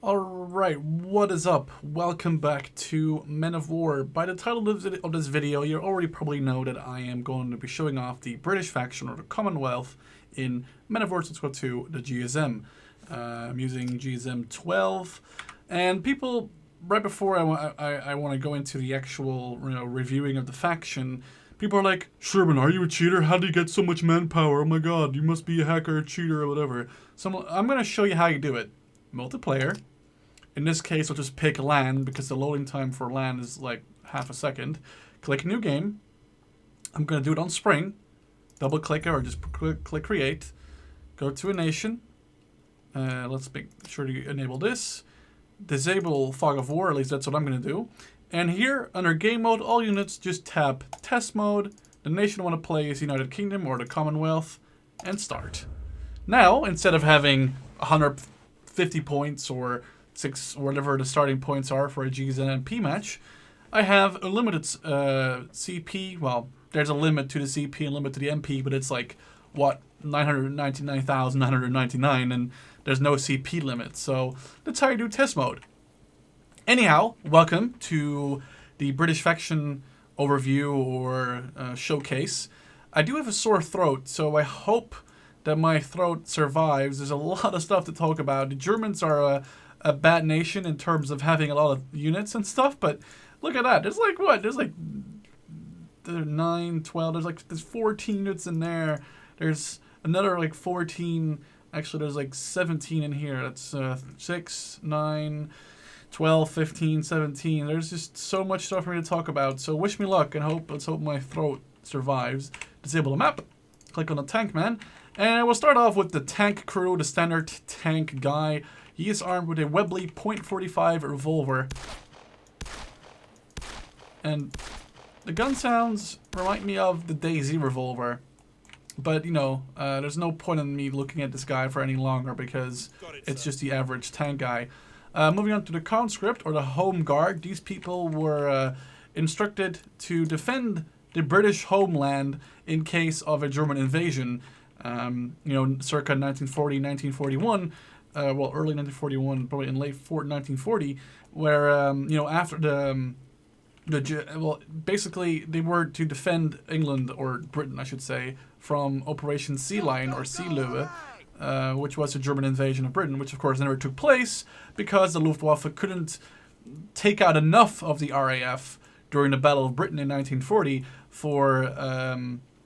Alright, what is up? Welcome back to Men of War. By the title of this video, you already probably know that I am going to be showing off the British faction, or the Commonwealth, in Men of War 2, the GSM. I'm using GSM XII, and people, right before I want to go into the actual reviewing of the faction, people are like, Sherman, are you a cheater? How do you get so much manpower? Oh my god, you must be a hacker, a cheater, or whatever. So I'm going to show you how you do it. Multiplayer. In this case, I'll just pick LAN because the loading time for LAN is like half a second. Click New Game. I'm going to do it on Spring. Double click it or just click Create. Go to a nation. Let's make sure to enable this. Disable Fog of War, at least that's what I'm going to do. And here, under Game Mode, all units just tap Test Mode. The nation I want to play is United Kingdom or the Commonwealth. And start. Now, instead of having 150 points or 6 or whatever the starting points are for a GSM MP match, I have a limited CP. Well, there's a limit to the CP and limit to the MP, but it's like, what, 999,999, and there's no CP limit. So that's how you do test mode. Anyhow, welcome to the British faction overview or showcase. I do have a sore throat, so I hope that my throat survives. There's a lot of stuff to talk about. The Germans are a bad nation in terms of having a lot of units and stuff, but look at that. There's like, what? There's like 9, 12. There's 14 units in there. There's another like 14. Actually, there's like 17 in here. That's 6, 9, 12, 15, 17. There's just so much stuff for me to talk about. So wish me luck and let's hope my throat survives. Disable the map. Click on the tank man. And we'll start off with the tank crew, the standard tank guy. He is armed with a Webley .45 revolver. And the gun sounds remind me of the Daisy revolver. But, you know, there's no point in me looking at this guy for any longer because it's just the average tank guy. Moving on to the conscript, or the home guard. These people were instructed to defend the British homeland in case of a German invasion. Circa 1940, 1941. Well, early 1941, probably in late 1940, where, after basically they were to defend England, or Britain, I should say, from Operation Sea Lion, or Seelöwe, which was a German invasion of Britain, which of course never took place because the Luftwaffe couldn't take out enough of the RAF during the Battle of Britain in 1940 for,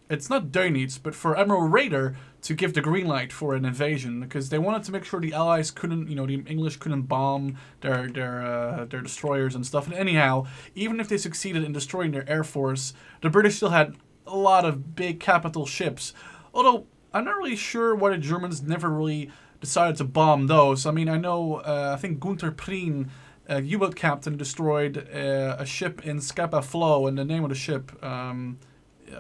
it's not Dönitz, but for Admiral Raeder to give the green light for an invasion, because they wanted to make sure the Allies couldn't, the English couldn't bomb their destroyers and stuff. And anyhow, even if they succeeded in destroying their air force, the British still had a lot of big capital ships. Although I'm not really sure why the Germans never really decided to bomb those. I mean, I know, I think Gunther Prien, a U-boat captain, destroyed a ship in Scapa Flow, and the name of the ship,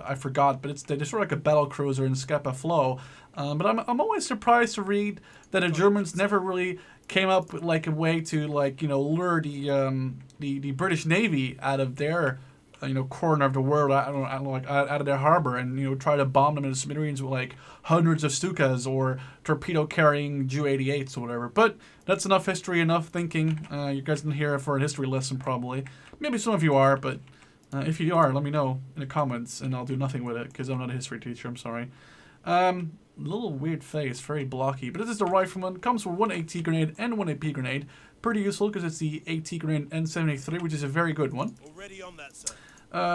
I forgot, but they destroyed like a battle cruiser in Scapa Flow. But I'm always surprised to read that the Germans never really came up with like a way to lure the British Navy out of their corner of the world, out of their harbor, and try to bomb them in the smithereens with like hundreds of Stukas or torpedo carrying Ju-88s or whatever. But that's enough history, enough thinking. You guys didn't hear it for a history lesson probably. Maybe some of you are, but if you are, let me know in the comments, and I'll do nothing with it, because I'm not a history teacher, I'm sorry. Little weird face, very blocky. But this is the rifleman. Comes with 1 AT grenade and 1 AP grenade. Pretty useful, because it's the AT grenade N73, which is a very good one. Already on that, sir.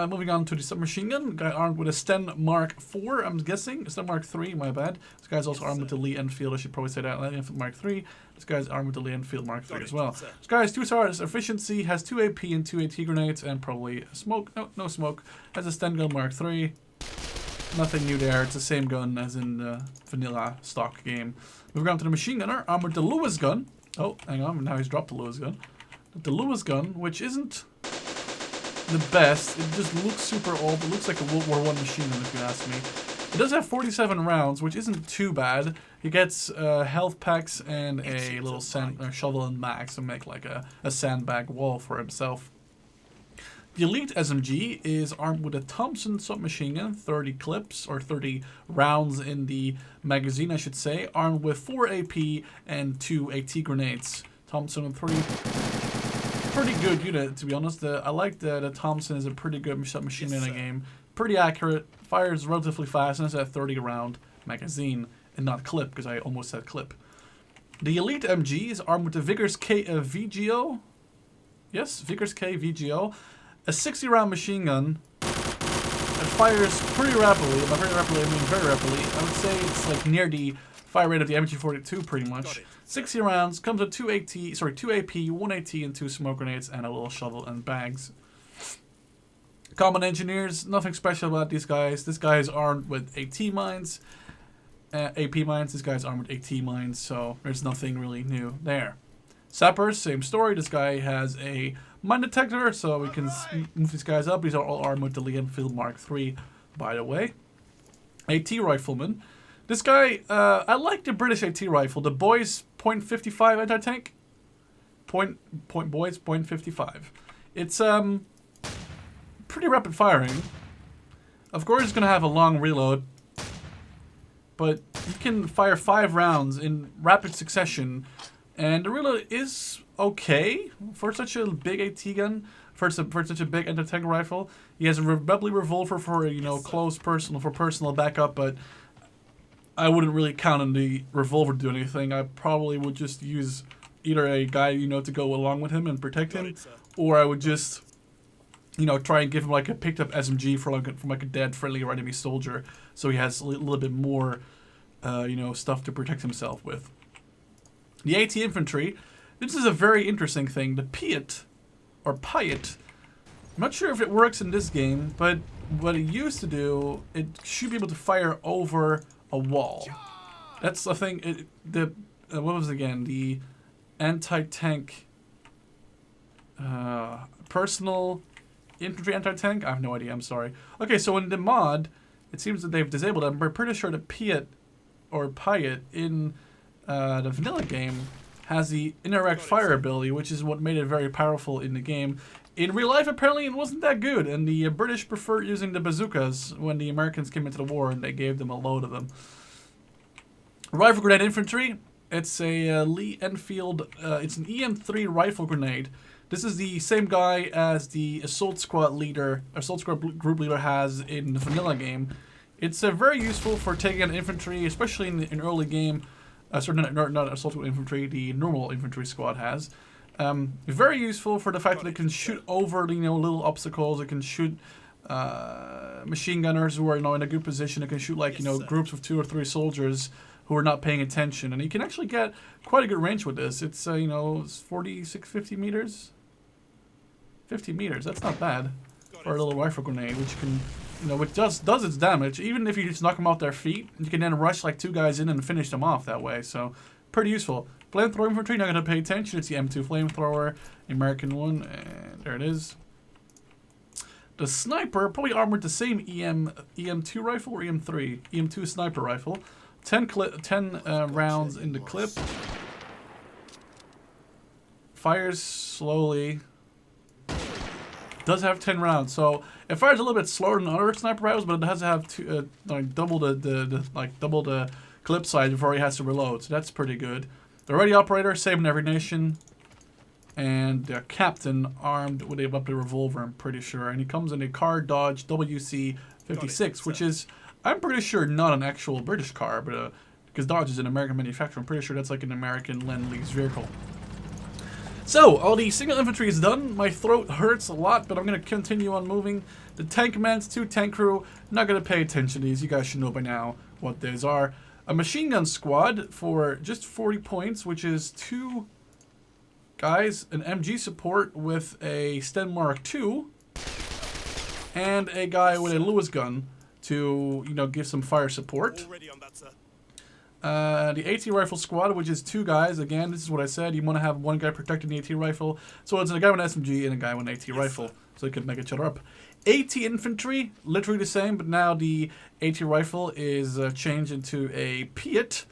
Moving on to the submachine gun. Guy armed with a Sten Mark IV, I'm guessing. Sten Mark III, my bad. This guy's also armed with the Lee Enfield. I should probably say that. Lee Enfield Mark III. This guy's armed with the Lee Enfield Mark III as well. This guy has 2 stars efficiency, has 2 AP and 2 AT grenades, and probably smoke. No smoke. Has a Sten gun Mark III. Nothing new there. It's the same gun as in the vanilla stock game. Moving on to the machine gunner, armed with the Lewis gun. Oh, hang on. Now he's dropped the Lewis gun. The Lewis gun, which isn't the best. It just looks super old. It looks like a World War I machine gun, if you ask me. It does have 47 rounds, which isn't too bad. He gets health packs and a little shovel and mags to make like a sandbag wall for himself. The Elite SMG is armed with a Thompson submachine gun, 30 clips, or 30 rounds in the magazine, I should say, armed with 4 AP and 2 AT grenades. Thompson and 3. Pretty good unit, to be honest. I like the Thompson is a pretty good machine in a game. Pretty accurate, fires relatively fast, and it's a 30 round magazine and not clip, because I almost said clip. The Elite MG is armed with the Vickers K VGO. Yes, Vickers K VGO. A 60 round machine gun. It fires pretty rapidly. By very rapidly, I mean very rapidly. I would say it's like near the fire rate of the MG42 pretty much. 60 rounds, comes with 2 AP, 1 AT, and 2 smoke grenades, and a little shovel and bags. Common engineers, nothing special about these guys. This guy is armed with AT mines, AP mines. This guy's armed with AT mines, so there's nothing really new there. Sappers, same story. This guy has a mine detector, so we can move these guys up. These are all armed with the Lee Enfield Mark III, by the way. AT rifleman. This guy, I like the British AT rifle. The Boys .55 anti-tank. Boys .55. It's pretty rapid firing. Of course, it's gonna have a long reload, but you can fire 5 rounds in rapid succession, and the reload is okay for such a big AT gun, for such a big anti-tank rifle. He has a Rebelli revolver for close personal backup, but I wouldn't really count on the revolver to do anything. I probably would just use either a guy to go along with him and protect him, or I would just try and give him like a picked up SMG from like a dead friendly or enemy soldier, so he has a little bit more stuff to protect himself with. The AT infantry. This is a very interesting thing. The Piat, or Piat. I'm not sure if it works in this game, but what it used to do, it should be able to fire over a wall. That's the thing. What was it again? The anti-tank personal infantry anti-tank? I have no idea. I'm sorry. Okay, so in the mod, it seems that they've disabled it. I'm pretty sure the Piat or Piat in the vanilla game has the indirect fire ability, which is what made it very powerful in the game. In real life, apparently, it wasn't that good, and the British preferred using the bazookas when the Americans came into the war, and they gave them a load of them. Rifle grenade infantry. It's a Lee Enfield. It's an EM3 rifle grenade. This is the same guy as the assault squad group leader has in the vanilla game. It's very useful for taking out infantry, especially in early game. Not assault infantry, the normal infantry squad has. Very useful for the fact that it can shoot over little obstacles. It can shoot machine gunners who are in a good position. It can shoot like groups of 2 or 3 soldiers who are not paying attention, and you can actually get quite a good range with this. It's it's 50 meters. 50 meters. That's not bad for a little rifle grenade, which can which does its damage. Even if you just knock them off their feet, you can then rush like 2 guys in and finish them off that way. So pretty useful. Flamethrower infantry, not going to pay attention. It's the M2 flamethrower, American one, and there it is. The sniper, probably armored the same EM2 rifle or EM3? EM2 sniper rifle. 10 rounds in the clip. Fires slowly. Does have 10 rounds, so it fires a little bit slower than other sniper rifles, but it has to have double the clip size before he has to reload. So that's pretty good. The ready operator, saving every nation, and the captain armed with a revolver. I'm pretty sure, and he comes in a car Dodge WC56, which is I'm pretty sure not an actual British car, but because Dodge is an American manufacturer, I'm pretty sure that's like an American Lend-Lease vehicle. So, all the single infantry is done. My throat hurts a lot, but I'm going to continue on moving. The tank commands, 2 tank crew. Not going to pay attention to these. You guys should know by now what these are. A machine gun squad for just 40 points, which is 2 guys, an MG support with a Sten Mark II, and a guy with a Lewis gun to, give some fire support. Already on that, sir. The AT rifle squad, which is 2 guys. Again, this is what I said. You want to have 1 guy protecting the AT rifle. So it's a guy with an SMG and a guy with an AT rifle. So they could make each other up. AT infantry, literally the same, but now the AT rifle is changed into a Piat.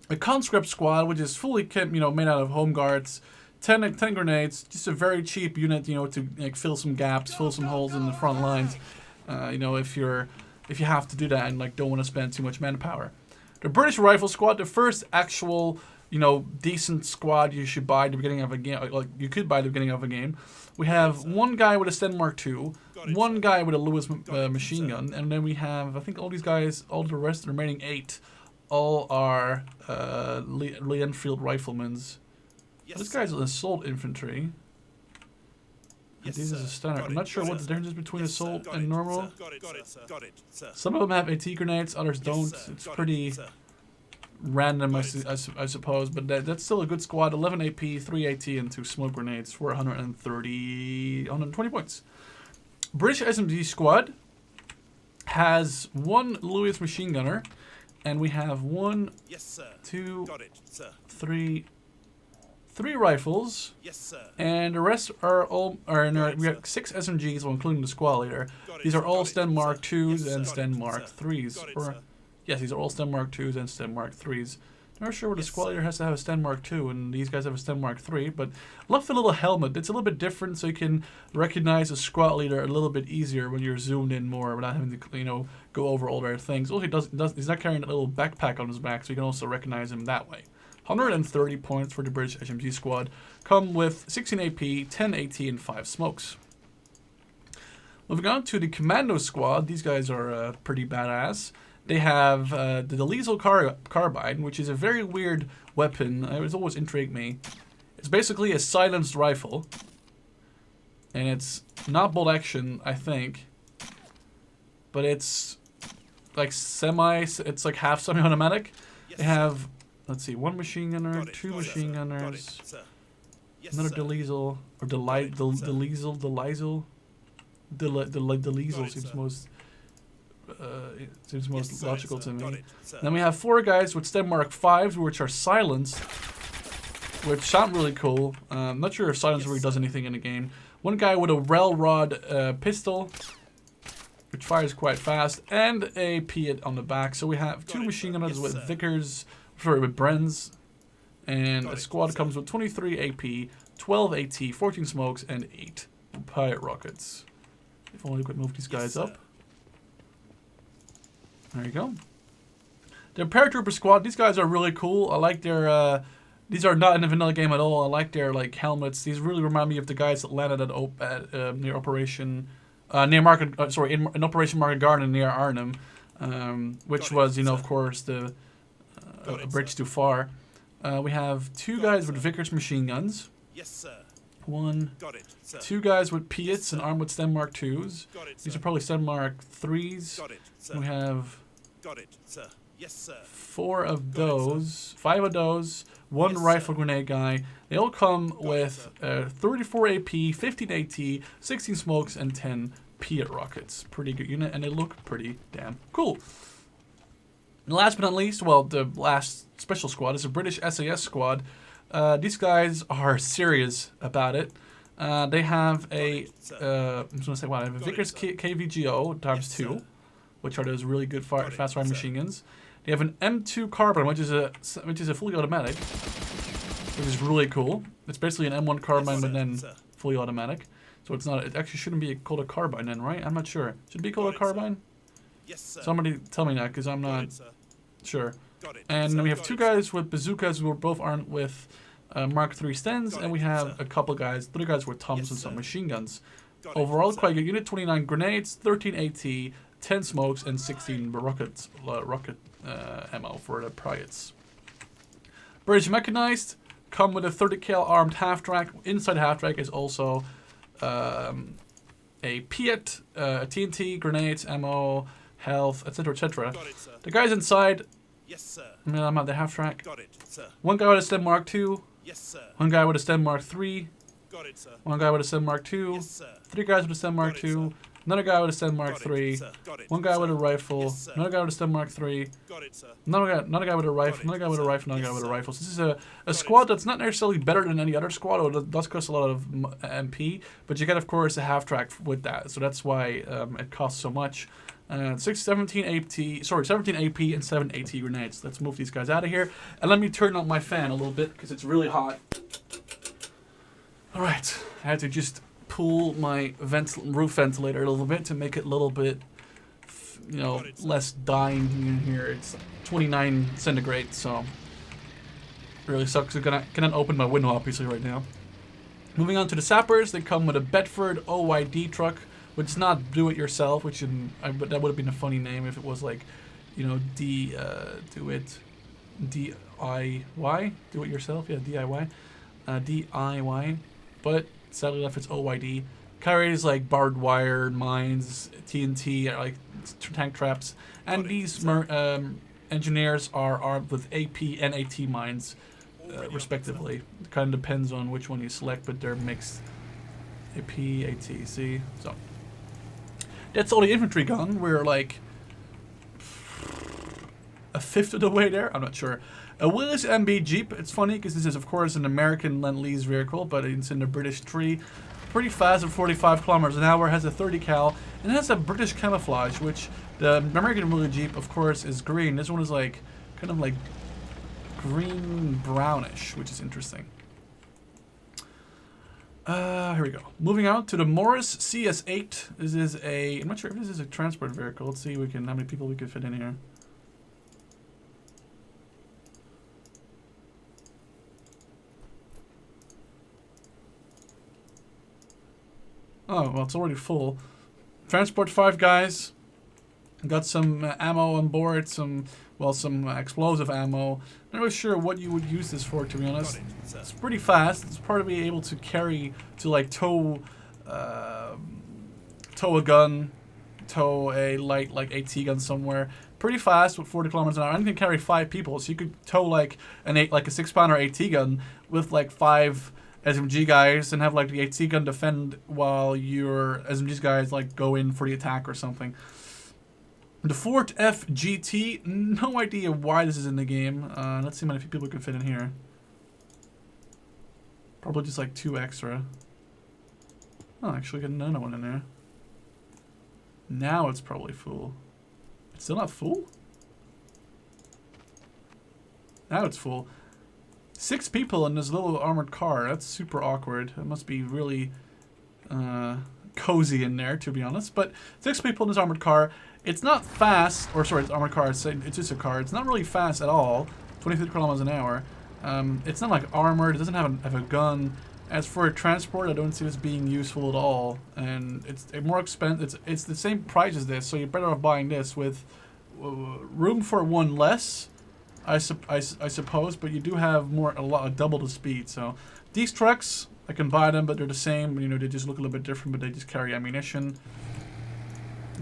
A conscript squad, which is fully made out of home guards. 10 grenades, just a very cheap unit, to fill some gaps, fill some holes in the front lines. If you have to do that and don't want to spend too much manpower. The British Rifle Squad, the first actual you know, decent squad you should buy at the beginning of a game. Like you could buy at the beginning of a game. We have one guy with a Sten Mark II, one guy with a Lewis machine gun, and then we have, I think, all these guys, all the rest, the remaining 8, all are Lee Enfield riflemen's. This guy's an assault infantry. This is a standard. I'm not sure what the difference is between assault and normal. Some of them have AT grenades, others don't. It's pretty random, I suppose, but that's still a good squad. 11 AP, 3 AT, and 2 smoke grenades for 120 points. British SMG squad has 1 Lewis machine gunner, and we have 1, 2, 3 rifles, and the rest are all. We have 6 SMGs, well, including the squad leader. These are all Sten Mark IIs and Sten Mark IIIs. Yes, these are all Sten Mark IIs and Sten Mark IIIs. I'm not sure what the squad leader has to have a Sten Mark II, and these guys have a Sten Mark III, but I love the little helmet. It's a little bit different, so you can recognize a squad leader a little bit easier when you're zoomed in more without having to, you know, go over all their things. Also, he's not carrying a little backpack on his back, so you can also recognize him that way. 130 points for the British SMG squad, come with 16 AP, 10 AT, and 5 smokes. Moving on to the Commando squad, these guys are pretty badass. They have the Delisle carbine, which is a very weird weapon. It's always intrigued me. It's basically a silenced rifle, and it's not bolt action, I think, but it's like it's like half semi-automatic. They have, let's see, 1 machine gunner, 2 machine gunners, another Delisle, or Delisle seems most. It seems most logical to me. Then we have 4 guys with Sten Mark Vs, which are silenced, which sound really cool. I'm not sure if silence really does anything in the game. 1 guy with a railrod pistol, which fires quite fast, and a Piat on the back. So we have 2 machine gunners with with Brens, and a squad comes with 23 AP, 12 AT, 14 smokes, and 8 Piat rockets. If only we could move these guys up. There you go. The Paratrooper squad, these guys are really cool. I like their, these are not in a vanilla game at all. I like their, like, helmets. These really remind me of the guys that landed at near Operation, in Operation Market Garden near Arnhem, which was, you know, of course, the a bridge too far. We have 2 guys with Vickers machine guns. 2 guys with Piats and armed with Sten Mark IIs. These are probably Sten Mark IIIs. We have 4 of those, 5 of those, 1 rifle grenade guy. They all come with 34 AP, 15 AT, 16 smokes, and 10 Piat rockets. Pretty good unit, and they look pretty damn cool. And last but not least, well, the last special squad is a British SAS squad. These guys are serious about it. They have a, I'm just gonna say what, I have a Vickers KVGO times 2, which are those really good fast-firing machine guns. They have an M2 carbine, which is a fully automatic, which is really cool. It's basically an M1 carbine, but then fully automatic. So it's not. It actually shouldn't be called a carbine, then, right? I'm not sure. Should it be called a carbine? Somebody tell me that, because I'm not sure. And then we have 2 guys with bazookas who are both armed with Mark III Stens, and we have a couple guys, 3 guys with Thompsons and machine guns. Overall, quite good unit. 29 grenades, 13 AT, 10 smokes, and 16 rocket ammo for the Piats. British mechanized come with a 30 cal armed half track. Inside half track is also a Piat, TNT, grenades, ammo, health, etc., etc. The guys inside. I'm at the half track. 1 guy with a Sten Mark II. 1 guy with a Sten Mark III. 1 guy with a Sten Mark II. 3 guys with a Sten Mark II. Another guy with a Sten Mark III. 1 guy with a rifle. Another guy with a Sten Mark III. Another guy with a rifle. Another guy with a rifle. Another guy with a rifle. So this is a squad that's not necessarily better than any other squad. It does cost a lot of MP, but you get, of course, a half track with that. So that's why it costs so much. 17 AP, and 7 AT grenades. Let's move these guys out of here. And let me turn on my fan a little bit, because it's really hot. Alright, I had to just pull my roof ventilator a little bit to make it a little bit, you know, less dying in here. It's 29 centigrade, so Really sucks. I cannot open my window obviously right now. Moving on to the sappers, they come with a Bedford OYD truck, which is not do-it-yourself, which that would have been a funny name if it was like, you know, DIY, do-it-yourself, yeah, DIY, DIY, but sadly enough it's OYD. Carries like barbed wire, mines, TNT, like tank traps, and these engineers are armed with AP and AT mines. Respectively. It kind of depends on which one you select, but they're mixed. AP, AT, see? So. That's all the infantry gun. We're like a fifth of the way there. I'm not sure. A Willis MB Jeep. It's funny because this is, of course, an American Lend-Lease vehicle, but it's in the British tree. Pretty fast at 45 kilometers an hour, has a 30 cal, and it has a British camouflage, which the American Willis Jeep, of course, is green. This one is like, kind of like green brownish, which is interesting. Here we go. Moving on to the Morris CS8. This is I'm not sure if this is a transport vehicle. Let's see how many people we can fit in here. Oh, well, it's already full. Transport 5 guys. Got some ammo on board, some explosive ammo. Not really sure what you would use this for, to be honest. It's pretty fast. It's probably able to carry, to like tow a gun, tow a light like AT gun somewhere. Pretty fast with 40 kilometers an hour. And it can carry 5 people, so you could tow like a 6-pounder AT gun with like 5 SMG guys and have like the AT gun defend while your SMG guys like go in for the attack or something. The Ford FGT, no idea why this is in the game. Let's see how many people we can fit in here. Probably just like 2 extra. Oh, actually got another one in there. Now it's probably full. It's still not full? Now it's full. 6 people in this little armored car. That's super awkward. It must be really cozy in there, to be honest. But 6 people in this armored car. It's not fast, or sorry, it's armored car. It's just a car. It's not really fast at all. 25 kilometers an hour. It's not like armored. It doesn't have a gun. As for transport, I don't see this being useful at all. And it's more expensive. It's the same price as this, so you're better off buying this with room for one less, I suppose. But you do have double the speed. So these trucks, I can buy them, but they're the same. You know, they just look a little bit different, but they just carry ammunition.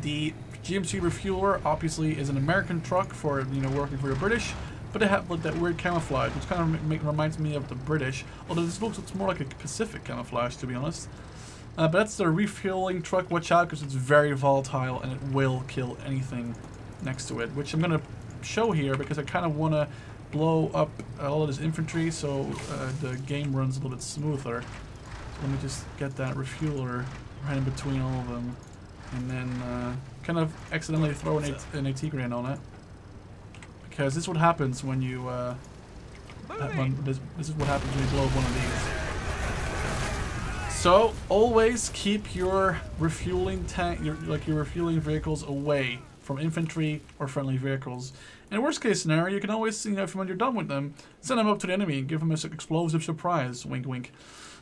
The GMC refueler obviously is an American truck for, you know, working for the British, but they have that weird camouflage, which kind of reminds me of the British. Although this looks more like a Pacific camouflage, to be honest. But that's the refueling truck. Watch out, because it's very volatile and it will kill anything next to it, which I'm gonna show here because I kind of want to blow up all of this infantry so the game runs a little bit smoother. So let me just get that refueler right in between all of them. And then kind of accidentally throw an AT grenade on it, because this is what happens when you this is what happens when you blow up one of these. So always keep your refueling your refueling vehicles away from infantry or friendly vehicles. In a worst case scenario, you can always, you know, when you're done with them, send them up to the enemy and give them an explosive surprise. Wink, wink.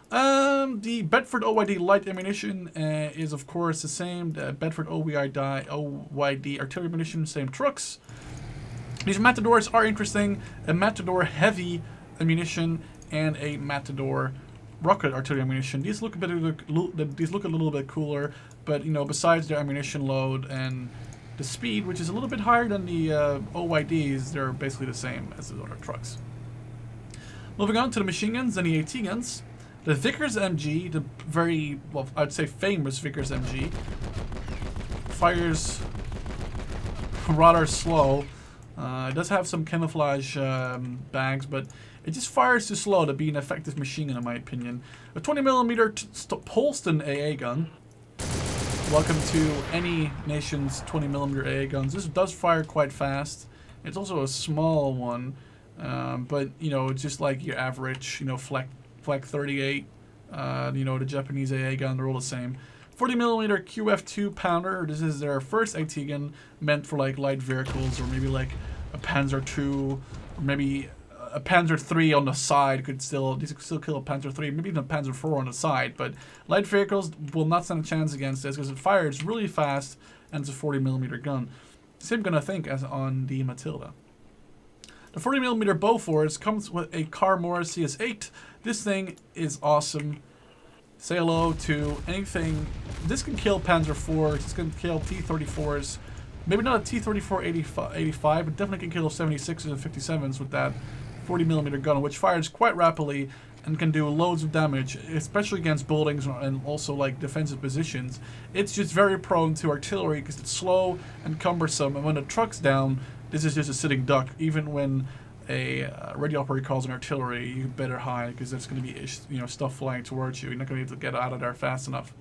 The Bedford OYD light ammunition is of course the same. The Bedford OYD artillery ammunition, same trucks. These Matadors are interesting. A Matador heavy ammunition and a Matador rocket artillery ammunition. These look a little bit cooler, but you know, besides their ammunition load and the speed, which is a little bit higher than the OYDs, they're basically the same as the other trucks. Moving on to the machine guns and the AT guns. The Vickers MG, the very, well, I'd say famous Vickers MG, fires rather slow. It does have some camouflage bags, but it just fires too slow to be an effective machine gun, in my opinion. A 20mm Polston AA gun. Welcome to any nation's 20mm AA guns. This does fire quite fast. It's also a small one, but you know, it's just like your average, you know, Flak 38, you know, the Japanese AA gun, they're all the same. 40mm QF2 pounder. This is their first AT gun, meant for like light vehicles, or maybe like a Panzer II, or maybe a Panzer III on the side could still kill a Panzer III, maybe even a Panzer IV on the side. But light vehicles will not stand a chance against this because it fires really fast and it's a 40mm gun. Same gun I think as on the Matilda. The 40mm Bofors comes with a Mortars CS8. This thing is awesome. Say hello to anything. This can kill Panzer IVs. This can kill T-34s. Maybe not a T-34 85, but definitely can kill 76s and 57s with that 40mm gun, which fires quite rapidly and can do loads of damage, especially against buildings and also like defensive positions. It's just very prone to artillery because it's slow and cumbersome, and when the truck's down, this is just a sitting duck. Even when a radio operator calls an artillery, you better hide because there's going to be stuff flying towards you. You're not going to be able to get out of there fast enough.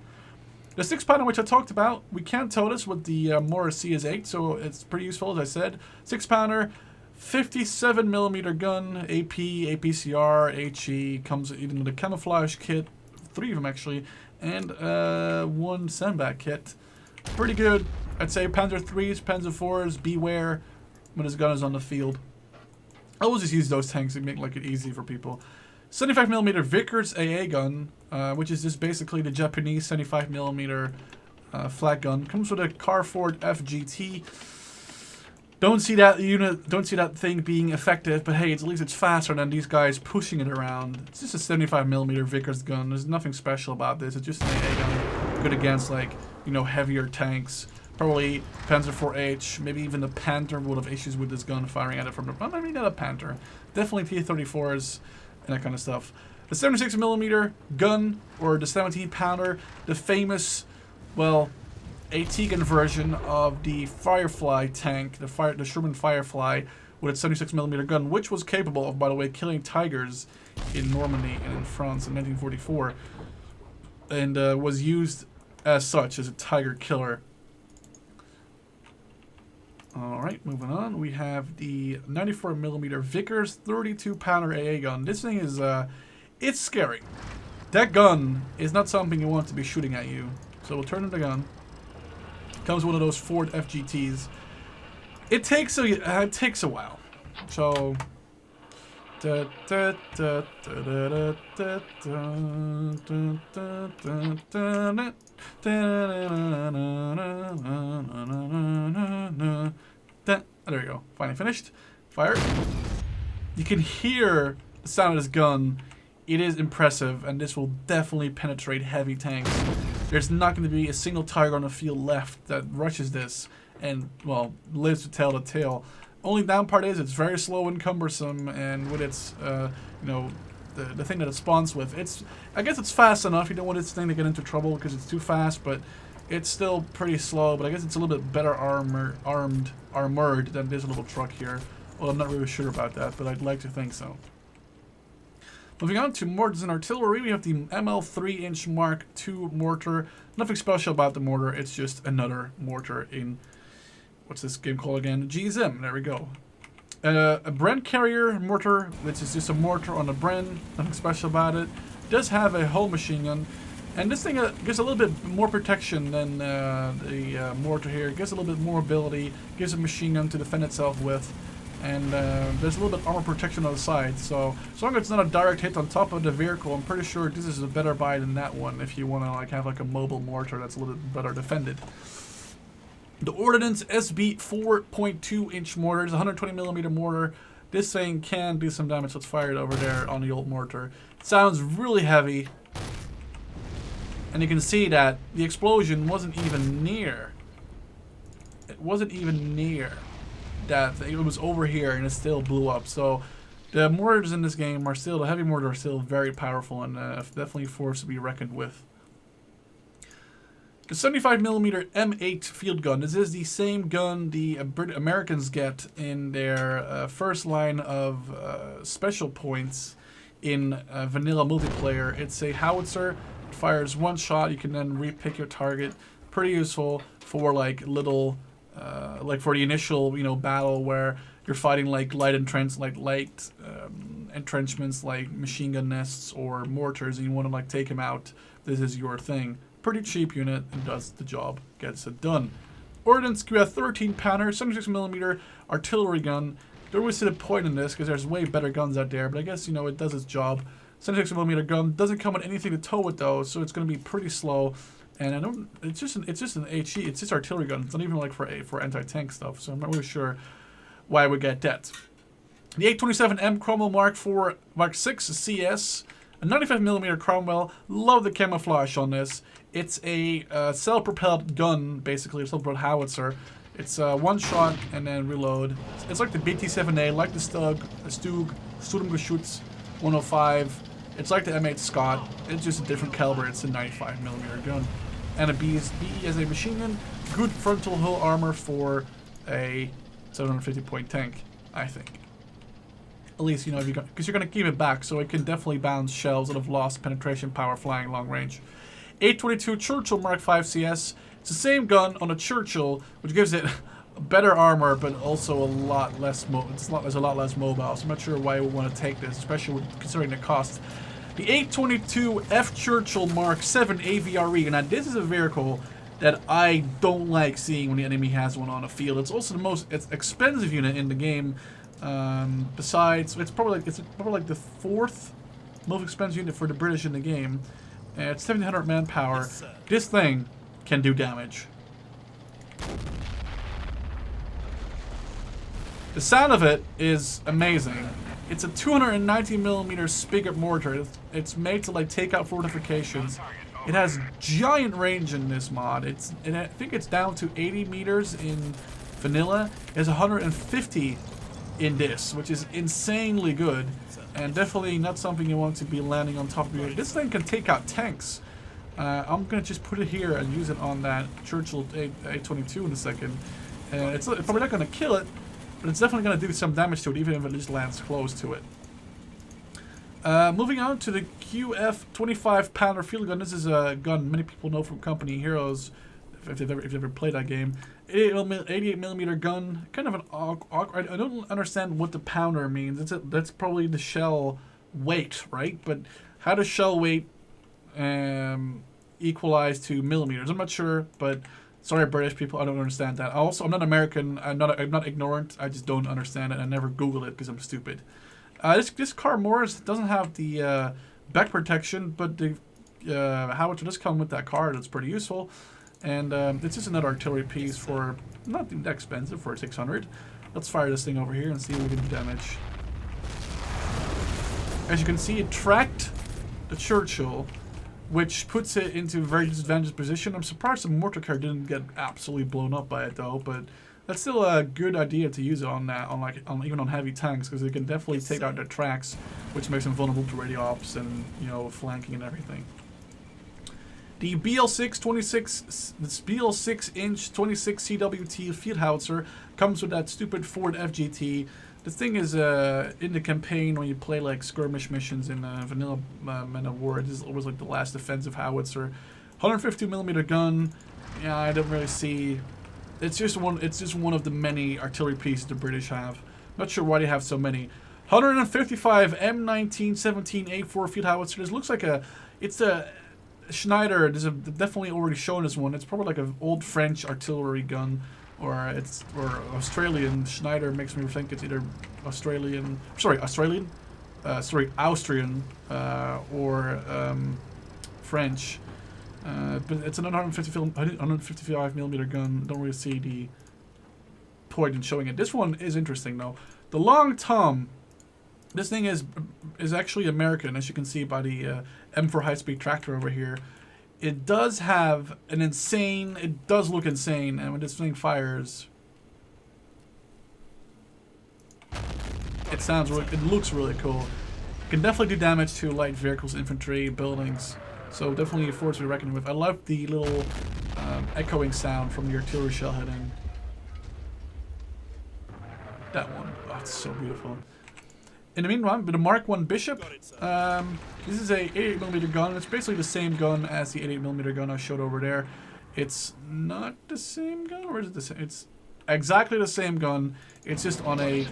The 6-pounder, which I talked about, we can't tow this with the Mortars CS8, so it's pretty useful, as I said. 6-pounder, 57mm gun, AP, APCR, HE, comes even with a camouflage kit, 3 of them actually, and 1 sandbag kit. Pretty good. I'd say Panzer IIIs, Panzer IVs, beware when his gun is on the field. I always just use those tanks to make it easy for people. 75mm Vickers AA gun, which is just basically the Japanese 75mm flat gun. Comes with a Carford FGT. Don't see that unit, don't see that thing being effective, but hey, at least it's faster than these guys pushing it around. It's just a 75mm Vickers gun. There's nothing special about this. It's just an AA gun, good against heavier tanks. Probably Panzer IV-H, maybe even the Panther would have issues with this gun firing at it from the front. I mean, not a Panther. Definitely T-34s and that kind of stuff. The 76mm gun, or the 17-pounder, the famous, well, AT-gun version of the Firefly tank, the Sherman Firefly, with its 76mm gun, which was capable of, by the way, killing Tigers in Normandy and in France in 1944, and was used as such, as a Tiger killer. Alright, moving on. We have the 94mm Vickers 32-pounder AA gun. This thing is, it's scary. That gun is not something you want to be shooting at you. So we'll turn in the gun. Comes with one of those Ford FGTs. It takes a while. So... There we go. Finally finished. Fire. You can hear the sound of this gun. It is impressive, and this will definitely penetrate heavy tanks. There's not going to be a single Tiger on the field left that rushes this and, well, lives to tell the tale. Only down part is it's very slow and cumbersome, and with its, the thing that it spawns with, I guess it's fast enough. You don't want this thing to get into trouble because it's too fast, but it's still pretty slow. But I guess it's a little bit better armored than this little truck here. Well, I'm not really sure about that, but I'd like to think so. Moving on to mortars and artillery, we have the ML 3-inch Mark II mortar. Nothing special about the mortar, it's just another mortar in, what's this game called again? GSM, there we go. A Bren carrier mortar, which is just a mortar on a Bren, nothing special about it. It does have a hull machine gun, and this thing gives a little bit more protection than the mortar here. It gives a little bit more ability, gives a machine gun to defend itself with. And there's a little bit armor protection on the side, so as long as it's not a direct hit on top of the vehicle, I'm pretty sure this is a better buy than that one if you want to have a mobile mortar that's a little bit better defended. The Ordnance SB 4.2-inch mortar is a 120mm mortar. This thing can do some damage. Let's fire it over there on the old mortar. It sounds really heavy, and you can see that the explosion wasn't even near. It wasn't even near. That it was over here and it still blew up. So the mortars in this game are still, the heavy mortars are still very powerful and definitely a force to be reckoned with. The 75mm M8 field gun. This is the same gun the Americans get in their first line of special points in vanilla multiplayer. It's a howitzer. It fires one shot. You can then repick your target. Pretty useful for little... like for the initial, battle where you're fighting light entrenchments like machine gun nests or mortars, and you want to take them out. This is your thing. Pretty cheap unit and does the job, gets it done. Ordnance, we have 13-pounder, 76mm artillery gun. Don't really see the point in this because there's way better guns out there, but I guess, you know, it does its job. 76mm gun doesn't come with anything to tow it though, so it's going to be pretty slow. And I don't. It's just an HE. It's just artillery gun. It's not even like for anti-tank stuff. So I'm not really sure why I would get that. The 827M Cromwell Mark 6 CS, a 95mm Cromwell. Love the camouflage on this. It's a self-propelled gun, basically, a self-propelled howitzer. It's one shot and then reload. It's like the BT-7A, like the Stug, Sturmgeschütz 105. It's like the M8 Scott. It's just a different caliber. It's a 95mm gun. And a BE as a machine gun. Good frontal hull armor for a 750-point tank, I think. At least, you know, because you're going to keep it back, so it can definitely bounce shells that have lost penetration power flying long range. 822 Churchill Mark 5 CS. It's the same gun on a Churchill, which gives it better armor, but also a lot less there's a lot less mobile. So I'm not sure why I would want to take this, especially considering the cost. The 822 F Churchill Mark 7 AVRE. Now this is a vehicle that I don't like seeing when the enemy has one on the field. It's also the most expensive unit in the game. Besides, it's probably like the fourth most expensive unit for the British in the game. It's 1700 manpower. Yes, this thing can do damage. The sound of it is amazing. It's a 290mm spigot mortar. It's made to like take out fortifications. It has giant range in this mod. I think it's down to 80 meters in vanilla. It has 150 in this, which is insanely good, and definitely not something you want to be landing on top of your. This thing can take out tanks. I'm gonna just put it here and use it on that Churchill 822 in a second. It's probably not gonna kill it, but it's definitely going to do some damage to it, even if it just lands close to it. Moving on to the QF-25 Pounder Field Gun. This is a gun many people know from Company Heroes, if you've ever played that game. 88mm gun, kind of an awkward. I don't understand what the pounder means. That's probably the shell weight, right? But how does shell weight equalize to millimeters? I'm not sure, but sorry, British people, I don't understand that. Also, I'm not American. I'm not ignorant. I just don't understand it. I never Google it because I'm stupid. This car Mortars doesn't have the back protection, but the howitzer does come with that car. That's pretty useful. And it's just another artillery piece for not that expensive for 600. Let's fire this thing over here and see if we can do damage. As you can see, it tracked the Churchill, which puts it into a very disadvantaged position. I'm surprised the mortar car didn't get absolutely blown up by it though, but that's still a good idea to use it on that, even on heavy tanks, because it can definitely take out their tracks, which makes them vulnerable to radio ops and, you know, flanking and everything. The BL6 inch 26 CWT field howitzer comes with that stupid Ford FGT. The thing is, in the campaign, when you play like skirmish missions in vanilla Men of War, it is always like the last defensive howitzer. 150mm gun. Yeah, I don't really see. It's just one of the many artillery pieces the British have. Not sure why they have so many. 155 M1917A4 field howitzer. This looks like it's a Schneider. There's definitely already shown this one. It's probably like an old French artillery gun. Or Australian. Schneider makes me think it's either Australian, or French. But it's an 155mm gun. Don't really see the point in showing it. This one is interesting though. The Long Tom. This thing is actually American, as you can see by the M4 high-speed tractor over here. It does have an insane, it does look insane, and when this thing fires, it looks really cool. It can definitely do damage to light vehicles, infantry, buildings, so definitely a force to be reckoned with. I love the little echoing sound from the artillery shell hitting. That one, oh, it's so beautiful. In the meanwhile, with the Mark 1 Bishop, this is a 88mm gun. It's basically the same gun as the 88mm gun I showed over there. It's not the same gun, or is it the same? It's exactly the same gun. It's just on a,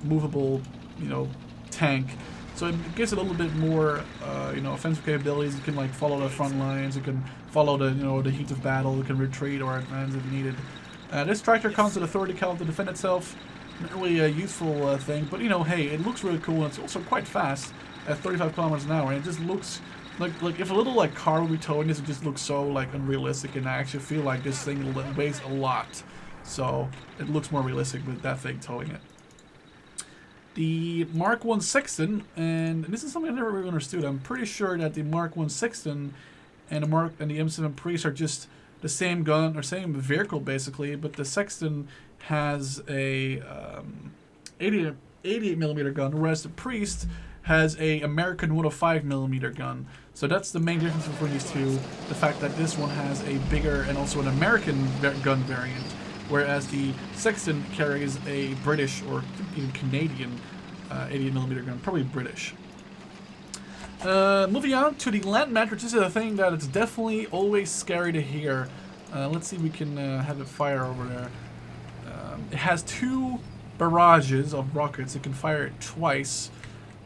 movable, tank. So it gives it a little bit more, offensive capabilities. It can follow the front lines. It can follow the heat of battle. It can retreat or advance if needed. This tractor comes with a 30 cal to defend itself. Not really a useful thing, but you know, hey, it looks really cool. And it's also quite fast at 35 kilometers an hour, and it just looks like if a little like car would be towing this, it just looks so like unrealistic, and I actually feel like this thing weighs a lot, so it looks more realistic with that thing towing it. The Mark I Sexton, and this is something I never really understood. I'm pretty sure that the Mark I Sexton and the M7 Priest are just the same gun or same vehicle basically, but the Sexton has a 88mm gun, whereas the Priest has a American 105mm gun. So that's the main difference between these two. The fact that this one has a bigger and also an American gun variant, whereas the Sexton carries a British or even Canadian 88mm gun, probably British. Moving on to the land mattress. This is a thing that it's definitely always scary to hear. Let's see if we can have it fire over there. It has 2 barrages of rockets. It can fire it twice.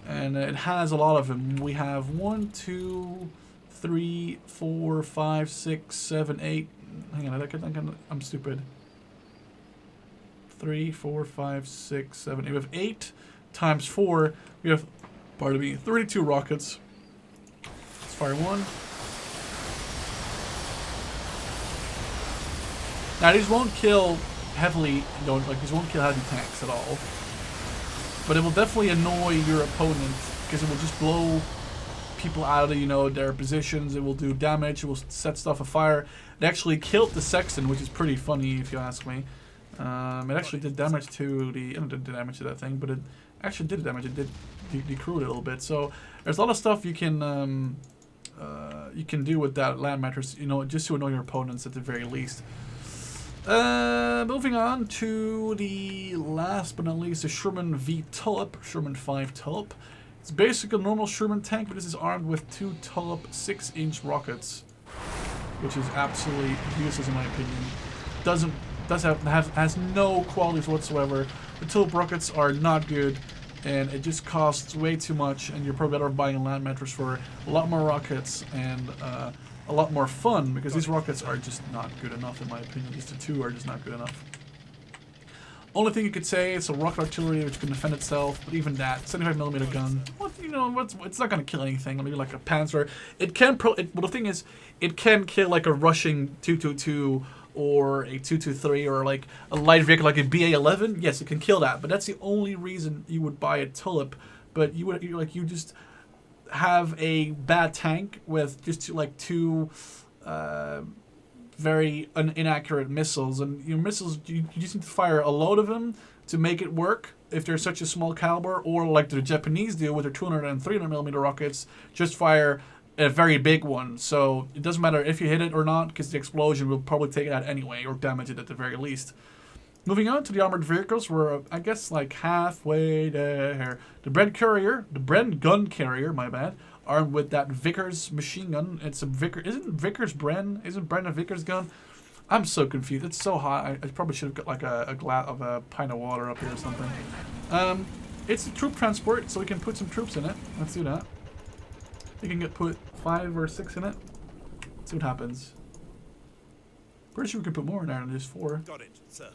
And it has a lot of them. We have 1, 2, 3, 4, 5, 6, 7, 8. Hang on, I'm stupid. 3, 4, 5, 6, 7, 8. We have 8 times 4. We have, pardon me, 32 rockets. Let's fire 1. Now these won't kill heavily. These won't kill heavy tanks at all. But it will definitely annoy your opponent because it will just blow people out of, their positions. It will do damage. It will set stuff afire. It actually killed the Sexton, which is pretty funny if you ask me. It actually did damage to the... It didn't do damage to that thing, but it actually did damage. It did decrew it a little bit. So there's a lot of stuff you can do with that land mattress, just to annoy your opponents at the very least. Moving on to the last but not least, the Sherman V Tulip, Sherman 5 Tulip. It's basically a normal Sherman tank, but this is armed with 2 Tulip 6-inch rockets, which is absolutely useless in my opinion. Has no qualities whatsoever. The Tulip rockets are not good, and it just costs way too much. And you're probably better off buying a land mattress for a lot more rockets and a lot more fun, because these rockets are just not good enough in my opinion. These 2 are just not good enough. Only thing you could say, it's a rocket artillery which can defend itself, but even that 75mm gun, it's not gonna kill anything. Maybe like a Panzer. It can well, the thing is, it can kill like a Russian 222 or a 223 or like a light vehicle like a BA-11. Yes, it can kill that, but that's the only reason you would buy a Tulip. But you just have a bad tank with just 2 very inaccurate missiles, and your missiles, you just need to fire a load of them to make it work if they're such a small caliber, or like the Japanese do with their 200 and 300mm rockets, just fire a very big one. So it doesn't matter if you hit it or not, because the explosion will probably take it out anyway, or damage it at the very least. Moving on to the armored vehicles, we're, I guess, like halfway there. The Bren gun carrier, my bad, armed with that Vickers machine gun. It's a Vickers, isn't Bren a Vickers gun? I'm so confused. It's so hot. I probably should have got like a glass of a pint of water up here or something. It's a troop transport, so we can put some troops in it. Let's do that. We can put 5 or 6 in it. Let's see what happens. Pretty sure we can put more in there than just 4. Got it, sir.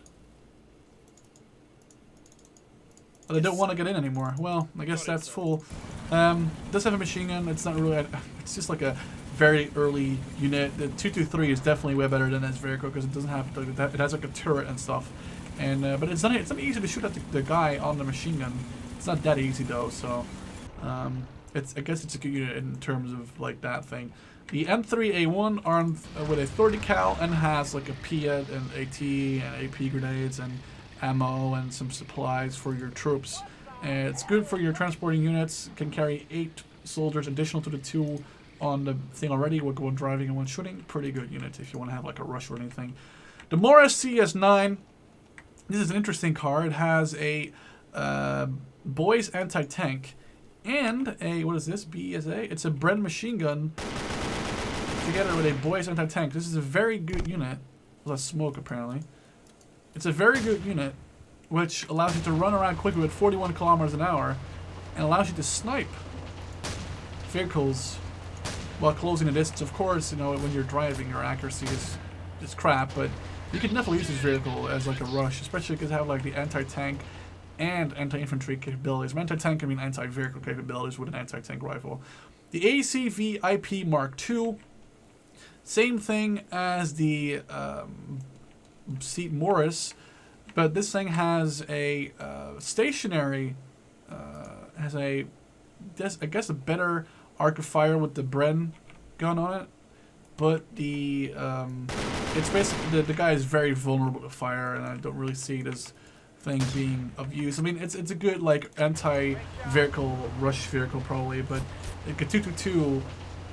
But I don't want to get in anymore. Well, I guess that's full. It does have a machine gun. It's not really... It's just like a very early unit. The 223 is definitely way better than this vehicle because it doesn't have... It has like a turret and stuff. And but it's not easy to shoot at the guy on the machine gun. It's not that easy though, so... I guess it's a good unit in terms of like that thing. The M3A1 armed with a 30 cal and has like a PED and AT and AP grenades and ammo and some supplies for your troops. And it's good for your transporting units. It can carry 8 soldiers additional to the 2 on the thing already. We'll go on driving and one shooting. Pretty good unit if you want to have like a rush or anything. The Mortars CS9. This is an interesting car. It has a Boys anti-tank and a, what is this, BSA? It's a Bren machine gun together with a Boys anti-tank. This is a very good unit. There's a smoke apparently. It's a very good unit which allows you to run around quickly with 41 kilometers an hour and allows you to snipe vehicles while closing the distance. Of course, you know, when you're driving, your accuracy is crap, but You can definitely use this vehicle as like a rush, especially because they have like the anti-tank and anti-infantry capabilities. Anti-tank, I mean anti-vehicle capabilities with an anti-tank rifle. The ACVIP Mark II, same thing as the Mortars, but this thing has a stationary, I guess a better arc of fire with the Bren gun on it. But the it's basically the guy is very vulnerable to fire, and I don't really see this thing being of use. I mean, it's a good like anti-vehicle rush vehicle probably, but like a 222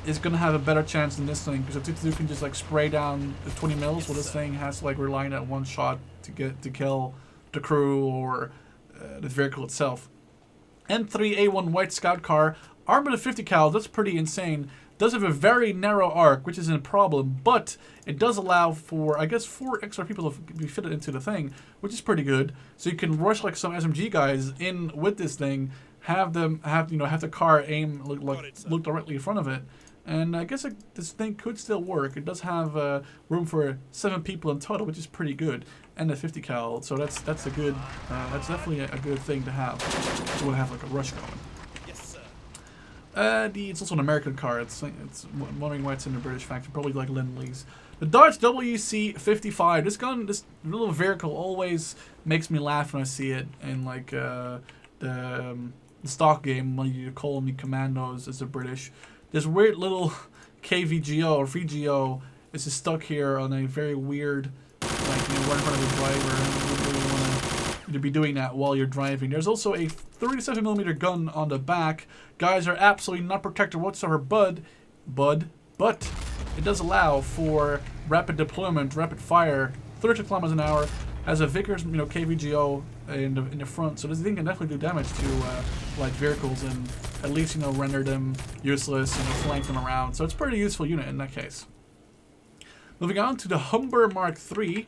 is gonna have a better chance than this thing because a 222 can just like spray down the 20 mils, while this thing has to like rely on that one shot to kill the crew or the vehicle itself. M3A1 White Scout car, armed with a 50 cal. That's pretty insane. Does have a very narrow arc, which isn't a problem, but it does allow for, I guess, 4 extra people to be fitted into the thing, which is pretty good. So you can rush like some SMG guys in with this thing, have the car aim look directly in front of it, and I guess this thing could still work. It does have room for 7 people in total, which is pretty good, and a 50 cal. So that's a good, that's definitely a good thing to have. You want to have like a rush going. It's also an American car. It's wondering why it's in the British factory. Probably like Lindley's. The Dodge WC-55. This little vehicle always makes me laugh when I see it in like the stock game when you call them the commandos as the British. This weird little KVGO or VGO is just stuck here on a very weird, like right in front of the driver. And you don't really want to be doing that while you're driving. There's also a 37mm gun on the back. Guys are absolutely not protected whatsoever, but it does allow for rapid deployment, rapid fire, 30 kilometers an hour. Has a Vickers, KVGO in the front, so this thing can definitely do damage to light vehicles and at least render them useless, flank them around. So it's a pretty useful unit in that case. Moving on to the Humber Mark III.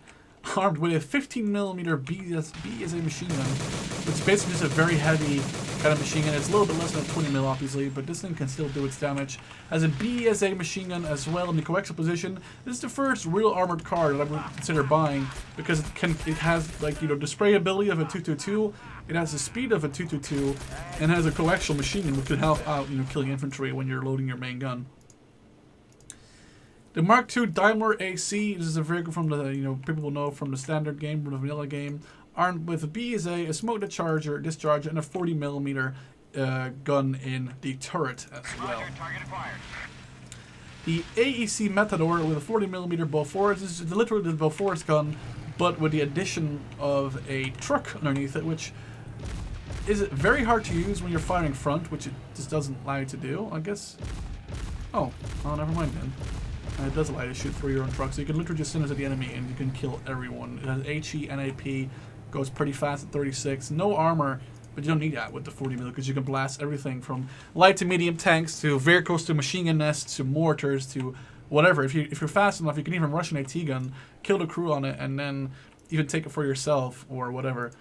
Armed with a 15mm BSA machine gun, which is basically just a very heavy kind of machine gun. It's a little bit less than 20mm obviously, but this thing can still do its damage. As a BSA machine gun as well in the coaxial position, this is the first real armored car that I would consider buying because it has like the sprayability of a 222, it has the speed of a 222, and has a coaxial machine gun which could help out killing infantry when you're loading your main gun. The Mark II Daimler AC, this is a vehicle from the, people will know from the standard game, from the vanilla game, armed with a BSA, a smoke discharger, and a 40mm gun in the turret as well. The AEC Matador with a 40mm Bofors, this is literally the Bofors gun, but with the addition of a truck underneath it, which is very hard to use when you're firing front, which it just doesn't allow you to do, I guess. Oh, never mind then. It does allow you to shoot through your own truck, so you can literally just send it to the enemy and you can kill everyone. It has HE, NAP, goes pretty fast at 36. No armor, but you don't need that with the 40mm because you can blast everything from light to medium tanks to vehicles to machine gun nests to mortars to whatever. If you're fast enough, you can even rush an AT gun, kill the crew on it, and then even take it for yourself or whatever.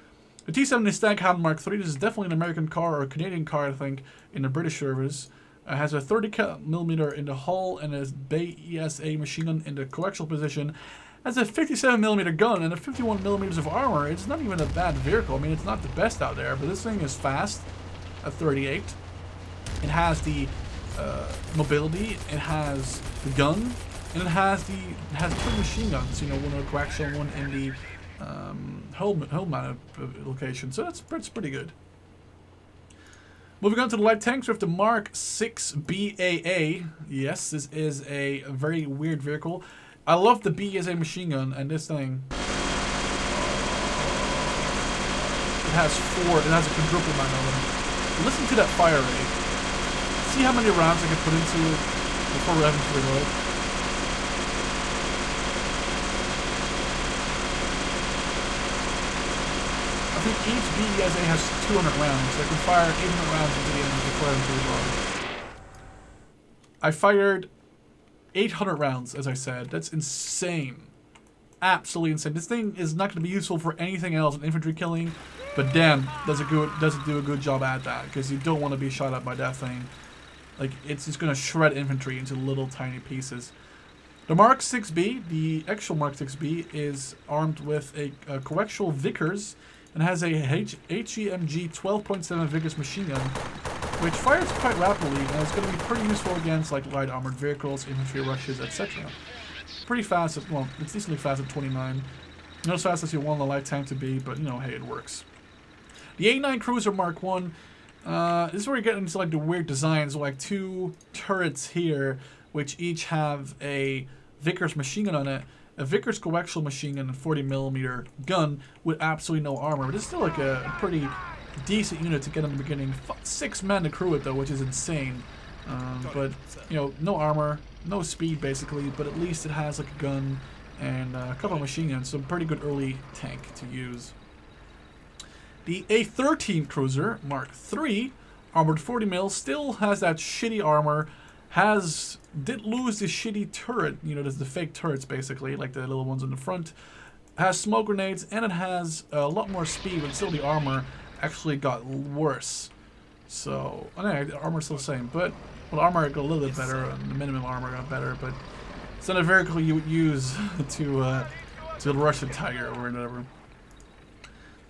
The T-70 Staghound Mark III, this is definitely an American car or a Canadian car, I think, in the British service. Has a 30mm in the hull and a BSA machine gun in the coaxial position. Has a 57mm gun and a 51mm of armor. It's not even a bad vehicle. I mean, it's not the best out there, but this thing is fast at 38. It has the mobility. It has the gun, and it has 2 machine guns. One in the coaxial, one in the hull mounted location. So that's pretty good. Moving on to the light tanks, we have the Mark VI BAA. Yes, this is a very weird vehicle. I love the BSA machine gun, and this thing, it has a quadruple mag on it. Listen to that fire rate. See how many rounds I can put into it before we're having to reload. I think each BSA has 200 rounds. I can fire 800 rounds into the enemy before having to reload. I fired 800 rounds, as I said. That's insane. Absolutely insane. This thing is not going to be useful for anything else in infantry killing, but damn, does it do a good job at that, because you don't want to be shot at by that thing. Like, it's just going to shred infantry into little tiny pieces. The Mark 6B, the actual Mark 6B, is armed with a coaxial Vickers and has a HEMG 12.7 Vickers machine gun, which fires quite rapidly and is going to be pretty useful against like light armored vehicles, infantry rushes, etc. Pretty fast, well, it's decently fast at 29. Not as fast as you want a light tank to be, but you know, hey, it works. The A9 Cruiser Mark 1, this is where you get into like the weird designs, like two turrets here, which each have a Vickers machine gun on it, a Vickers coaxial machine gun and 40mm gun with absolutely no armor. But it's still like a pretty decent unit to get in the beginning. 6 men to crew it though, which is insane. But you know, no armor, no speed basically, but at least it has like a gun and a couple of machine guns, so pretty good early tank to use. The A13 Cruiser Mark III, armored 40mm, still has that shitty armor. Did lose the shitty turret, you know, there's the fake turrets basically, like the little ones in the front. Has smoke grenades and it has a lot more speed, but still the armor actually got worse. So, anyway, the armor's still the same, but well, the armor got a little bit better, and the minimum armor got better, but it's not a vehicle you would use to rush a Tiger or whatever.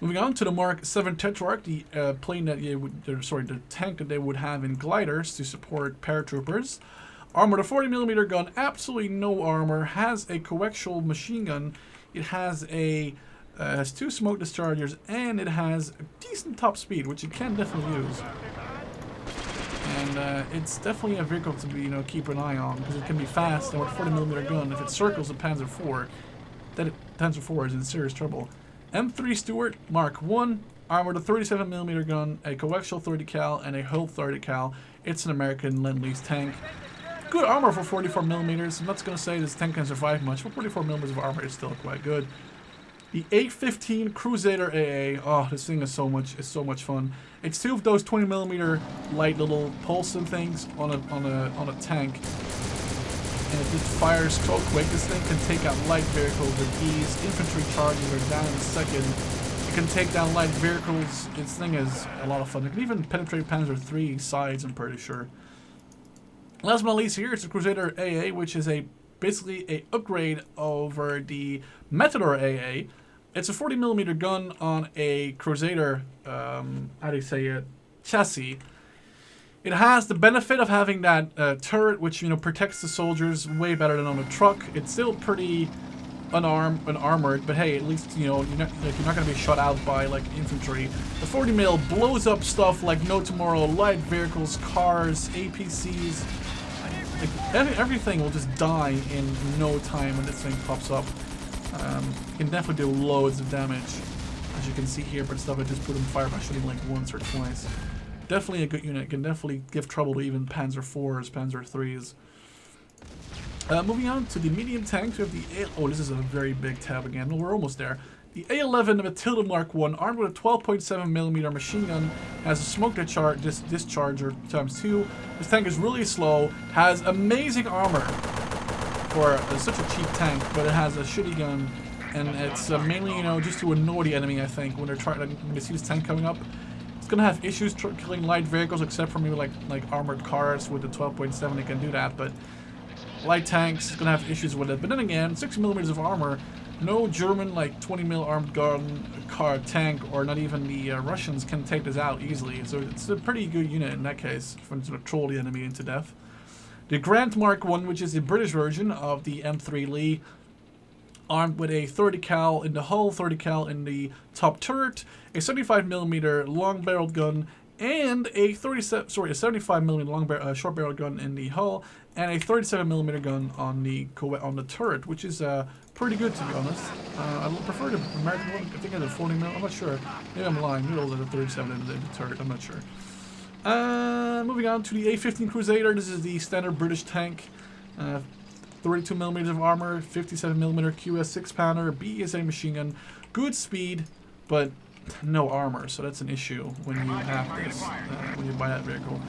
Moving on to the Mark VII Tetrarch, the plane that the tank that they would have in gliders to support paratroopers. Armored a 40mm gun, absolutely no armor, has a coaxial machine gun. It has has 2 smoke dischargers, and it has a decent top speed, which you can definitely use. And it's definitely a vehicle to be, keep an eye on, because it can be fast, and with a 40mm gun, if it circles the Panzer IV, then Panzer IV is in serious trouble. M3 Stuart Mark 1, armored a 37mm gun, a coaxial 30 cal, and a hull 30 cal. It's an American Lend-Lease tank. Good armor for 44mm. I'm not going to say this tank can survive much, but 44mm of armor is still quite good. The A15 Crusader AA. Oh, this thing is so much fun. It's 2 of those 20mm light little pulsing things on a tank. And it just fires so quick. This thing can take out light vehicles with ease. Infantry charges are down in a second. It can take down light vehicles. This thing is a lot of fun. It can even penetrate Panzer III sides, I'm pretty sure. Last but not least here, it's the Crusader AA, which is basically a upgrade over the Matador AA. It's a 40mm gun on a Crusader, how do you say it, chassis. It has the benefit of having that turret, which protects the soldiers way better than on a truck. It's still pretty unarmored, but hey, at least you're not going to be shot out by like infantry. The 40mm blows up stuff like no tomorrow, light vehicles, cars, APCs. Like everything will just die in no time when this thing pops up. You can definitely do loads of damage, as you can see here, but stuff I just put in fire by shooting like once or twice. Definitely a good unit. Can definitely give trouble to even Panzer IVs, Panzer IIIs. Moving on to the medium tanks, we have the oh, this is a very big tab again. No, we're almost there. The A11 Matilda Mark 1, armed with a 12.7mm machine gun, has a smoke discharger ×2. This tank is really slow, has amazing armor for such a cheap tank, but it has a shitty gun, and it's mainly, just to annoy the enemy, I think, when they see this tank coming up. It's gonna have issues killing light vehicles, except for maybe like armored cars with the 12.7. It can do that, but light tanks is gonna have issues with it. But then again, 6mm of armor. No German 20mm armed car tank, or not even the Russians, can take this out easily. So it's a pretty good unit in that case, for to troll the enemy into death. The Grant Mark 1, which is the British version of the M3 Lee, armed with a 30 cal in the hull, 30 cal in the top turret, a 75mm long-barreled gun, and a 75mm short-barreled gun in the hull, and a 37mm gun on the turret, which is pretty good, to be honest. I prefer the American one. I think it's a 40mm. I'm not sure. Maybe I'm lying. Maybe it's a 37 in the turret. I'm not sure. Moving on to the A15 Crusader. This is the standard British tank. 32mm of armor, 57mm QS 6-pounder, BSA machine gun, good speed, but no armor, so that's an issue when you have this, when you buy that vehicle.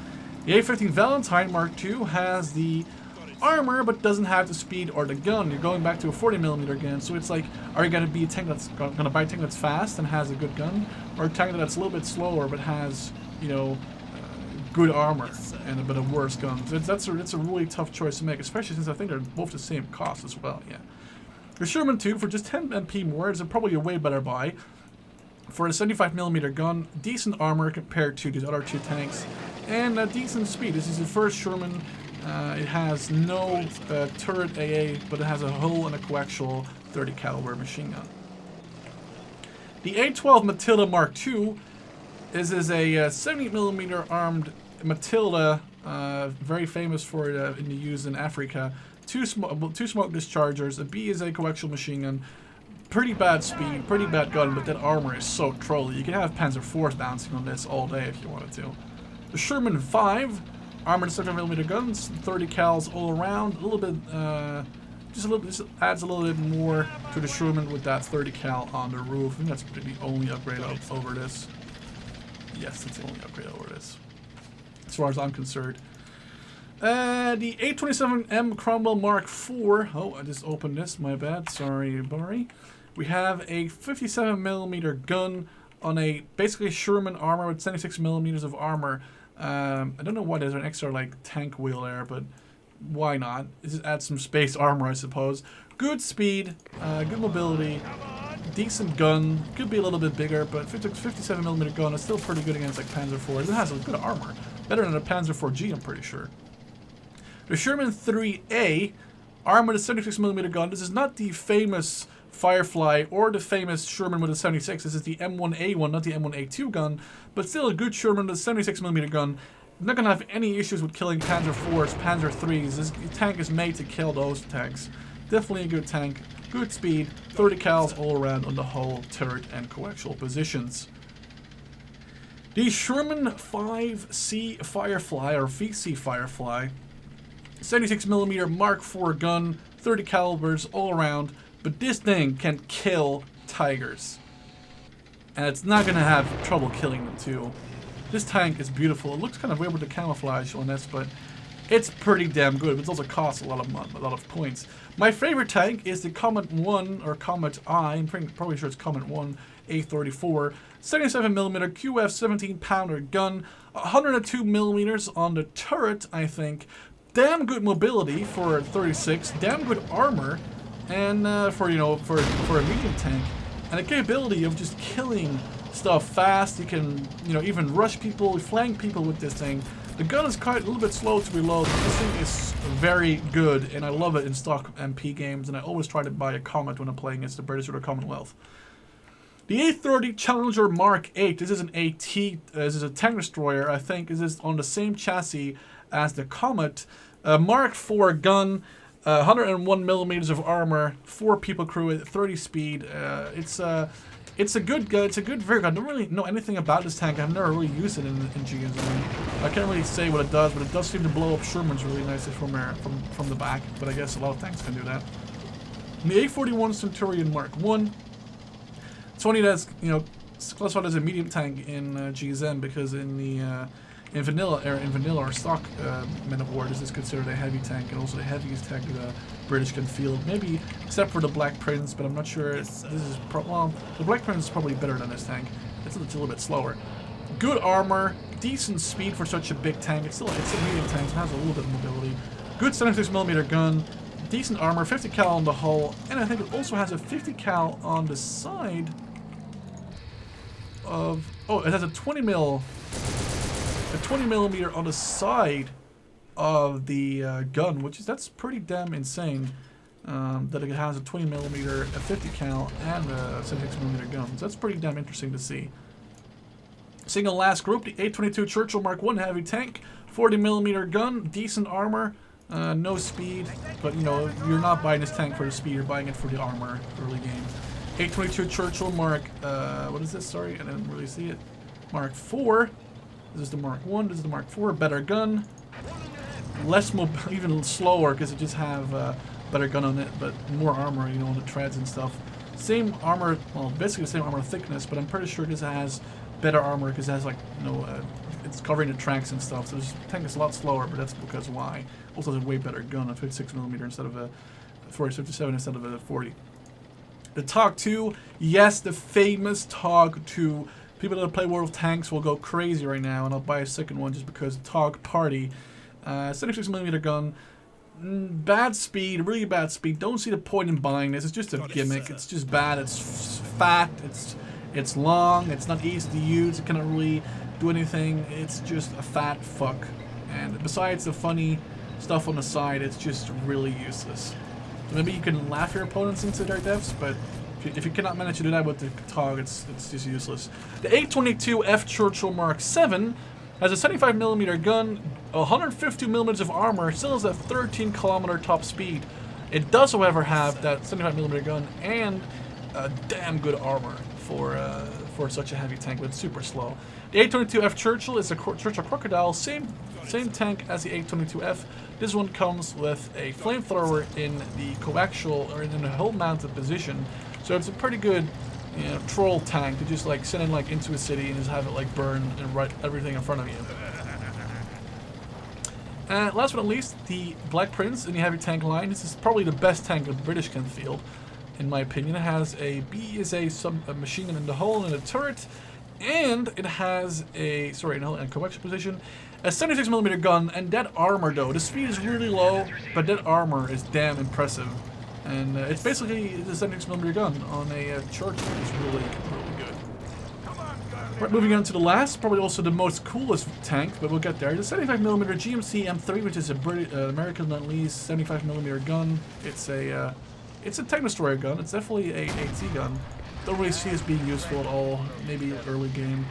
The A15 Valentine Mark II has the armor, but doesn't have the speed or the gun. You're going back to a 40mm gun, so it's like, are you going to be a tank that's going to buy a tank that's fast and has a good gun, or a tank that's a little bit slower but has, good armor and a bit of worse guns. That's a really tough choice to make, especially since I think they're both the same cost as well. Yeah. The Sherman 2 for just 10 MP more is probably a way better buy. For a 75mm gun, decent armor compared to the other two tanks, and decent speed. This is the first Sherman. It has no turret AA, but it has a hull and a coaxial 30 caliber machine gun. The A12 Matilda Mark II is a 70mm armed Matilda, very famous for in the use in Africa. Two smoke dischargers. A B is a coaxial machine gun. Pretty bad speed, pretty bad gun, but that armor is so trolly. You can have Panzer IVs bouncing on this all day if you wanted to. The Sherman 5, armored 70mm guns, 30 cals all around. A little bit, just adds a little bit more to the Sherman with that 30 cal on the roof. I think that's the only upgrade over this. Yes, that's the only upgrade over this, as far as I'm concerned. The 827M Cromwell Mark IV. Oh, I just opened this. My bad. Sorry, Barry. We have a 57mm gun on a basically Sherman armor with 76mm of armor. I don't know why there's an extra like tank wheel there, but why not? It just adds some space armor, I suppose. Good speed, good mobility, decent gun. Could be a little bit bigger, but 57mm gun is still pretty good against like Panzer IVs. It has a good armor, better than a Panzer IV-G, I'm pretty sure. The Sherman 3A, armored with a 76mm gun. This is not the famous Firefly or the famous Sherman with a 76. This is the M1A1, not the M1A2 gun, but still a good Sherman with a 76mm gun. I'm not going to have any issues with killing Panzer IVs, Panzer IIIs. This tank is made to kill those tanks. Definitely a good tank. Good speed, 30 cals all around on the hull, turret, and coaxial positions. The Sherman 5C Firefly, or VC Firefly, 76mm Mark IV gun, 30 calibers all around, but this thing can kill tigers. And it's not going to have trouble killing them too. This tank is beautiful. It looks kind of weird with the camouflage on this, but it's pretty damn good. It also costs a lot of points. My favorite tank is the Comet 1, or Comet I, I'm probably sure it's Comet 1, A34, 77mm QF 17-pounder gun, 102mm on the turret, I think. Damn good mobility for 36, damn good armor, and for a medium tank, and the capability of just killing stuff fast. You can even rush people, flank people with this thing. The gun is quite a little bit slow to reload, but this thing is very good, and I love it in stock MP games. And I always try to buy a Comet when I'm playing against the British or the Commonwealth. The A30 Challenger Mark VIII. This is an AT. This is a tank destroyer. I think this is on the same chassis as the Comet. Mark IV gun, 101mm of armor, 4 people crew at 30 speed. It's a good gun. It's a good very good. I don't really know anything about this tank. I've never really used it in GSM. I can't really say what it does, but it does seem to blow up Shermans really nicely from the back. But I guess a lot of tanks can do that. And the A41 Centurion Mark I. It's only that's classified as a medium tank in GSM because in vanilla or stock Men of War, this is considered a heavy tank, and also the heaviest tank the British can field. Maybe except for the Black Prince, but I'm not sure. This is well, the Black Prince is probably better than this tank. It's a little bit slower. Good armor, decent speed for such a big tank. It's a medium tank, so it has a little bit of mobility. Good 76mm gun, decent armor, 50 cal on the hull, and I think it also has a 50 cal on the side of. Oh, it has a 20mm on the side of the gun, that's pretty damn insane. That it has a 20mm, a 50 cal, and a 76mm gun. So that's pretty damn interesting to see. Single last group, the 822 Churchill Mark I heavy tank, 40mm gun, decent armor, no speed, but you're not buying this tank for the speed, you're buying it for the armor early game. 822 Churchill Mark, what is this? Sorry, I didn't really see it. Mark IV. This is the Mark I, this is the Mark IV, better gun. Less even slower because it just have better gun on it, but more armor, on the treads and stuff. Same armor, well, basically the same armor thickness, but I'm pretty sure this has better armor because it has it's covering the tracks and stuff. So this tank is a lot slower, but that's because why. Also has a way better gun, a 56mm instead of a 40-57 instead of a 40. The TOG 2, yes, the famous TOG 2. People that play World of Tanks will go crazy right now, and I'll buy a second one just because Tog Party. 76mm gun. Bad speed, really bad speed. Don't see the point in buying this. It's just a gimmick. It's just bad. It's fat. It's long. It's not easy to use. It cannot really do anything. It's just a fat fuck. And besides the funny stuff on the side, it's just really useless. So maybe you can laugh your opponents into their deaths, but if you cannot manage to do that with the Tog, it's just useless. The 822F Churchill Mark VII has a 75mm gun, 150mm of armor, still has a 13km top speed. It does, however, have that 75mm gun and a damn good armor for such a heavy tank, but it's super slow. The 822F Churchill is a Churchill Crocodile, same tank as the 822F. This one comes with a flamethrower in the coaxial or in the hull-mounted position, so it's a pretty good, you know, troll tank to just like send in like into a city and just have it like burn and right everything in front of you. And last but not least, the Black Prince in the heavy tank line. This is probably the best tank the British can field, in my opinion. It has a BSA machine gun in the hull and a turret, and it has a in coaxial position, a 76mm gun, and that armor though. The speed is really low, but that armor is damn impressive. And it's basically the 76mm gun on a Churchill. It's really, really good. Right, moving on to the last, probably also the most coolest tank, but we'll get there. The 75mm GMC M3, which is a American at least 75mm gun. It's a tank destroyer gun. It's definitely a AT gun. Don't really see this being useful at all. Maybe early game.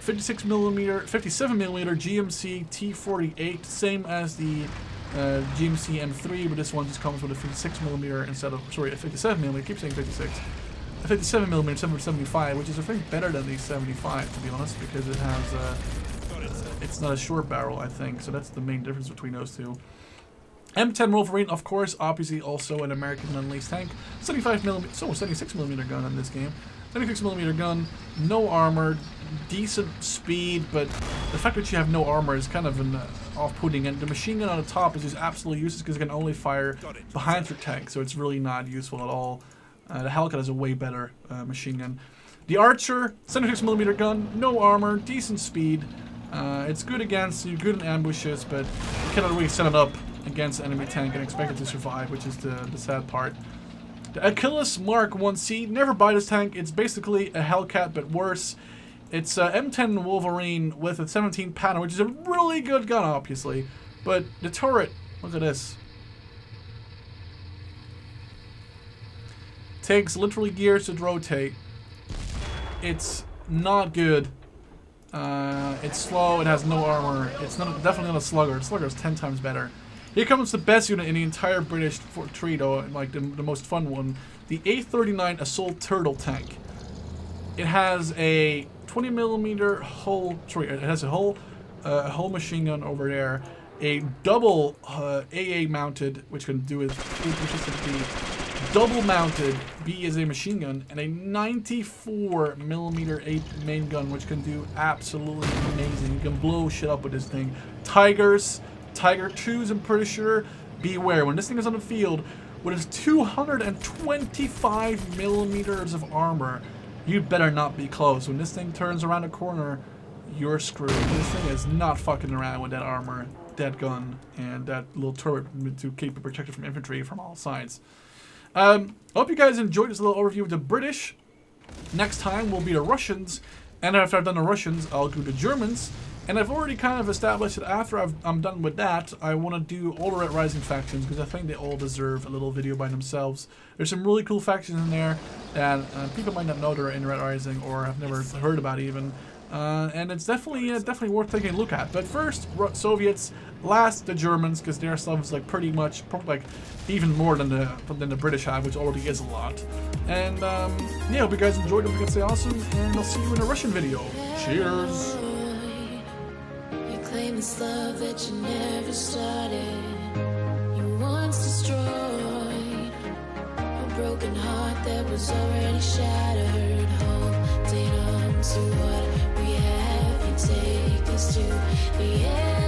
57mm GMC T48, same as the GMC M3, but this one just comes with a 56mm instead of, sorry, a 57mm. I keep saying 56. A 57mm 775, which is I think better than the 75, to be honest, because it has it's not a short barrel, I think. So that's the main difference between those two. M10 Wolverine, of course, obviously also an American unleashed tank. 75mm, so 76mm gun in this game. 76mm gun, no armor, decent speed, but the fact that you have no armor is kind of an off-putting, and the machine gun on the top is just absolutely useless because it can only fire behind your tank, so it's really not useful at all. The Hellcat is a way better machine gun. The Archer, 76mm gun, no armor, decent speed. It's good against you, good in ambushes, but you cannot really set it up against an enemy tank and expect it to survive, which is the sad part. The Achilles Mark 1C, never buy this tank. It's basically a Hellcat, but worse. It's a M10 Wolverine with a 17 pattern, which is a really good gun, obviously. But the turret, look at this. Takes literally gears to rotate. It's not good. It's slow, it has no armor. It's definitely not a slugger. The slugger is 10 times better. Here comes the best unit in the entire British tree, though, like the most fun one. The 839 Assault Turtle tank. It has a 20mm hull, it has a hull machine gun over there. A double AA mounted, which can do it, double mounted BSA machine gun, and a 94mm 8 main gun, which can do absolutely amazing. You can blow shit up with this thing. Tiger 2s, I'm pretty sure. Beware, when this thing is on the field, with its 225mm of armor, you better not be close. When this thing turns around a corner, you're screwed. This thing is not fucking around with that armor, that gun, and that little turret to keep it protected from infantry from all sides. I hope you guys enjoyed this little overview of the British. Next time will be the Russians, and after I've done the Russians, I'll do the Germans. And I've already kind of established that after I'm done with that, I want to do all the Red Rising factions, because I think they all deserve a little video by themselves. There's some really cool factions in there that people might not know they're in Red Rising or have never heard about even. And it's definitely worth taking a look at. But first, Soviets, last the Germans, because their stuff is like pretty much, probably like even more than the British have, which already is a lot. And yeah, hope you guys enjoyed. Don't forget to stay awesome, and I'll see you in a Russian video. Cheers. Claim this love that you never started. You once destroyed a broken heart that was already shattered. Holding on to what we have, you take us to the end.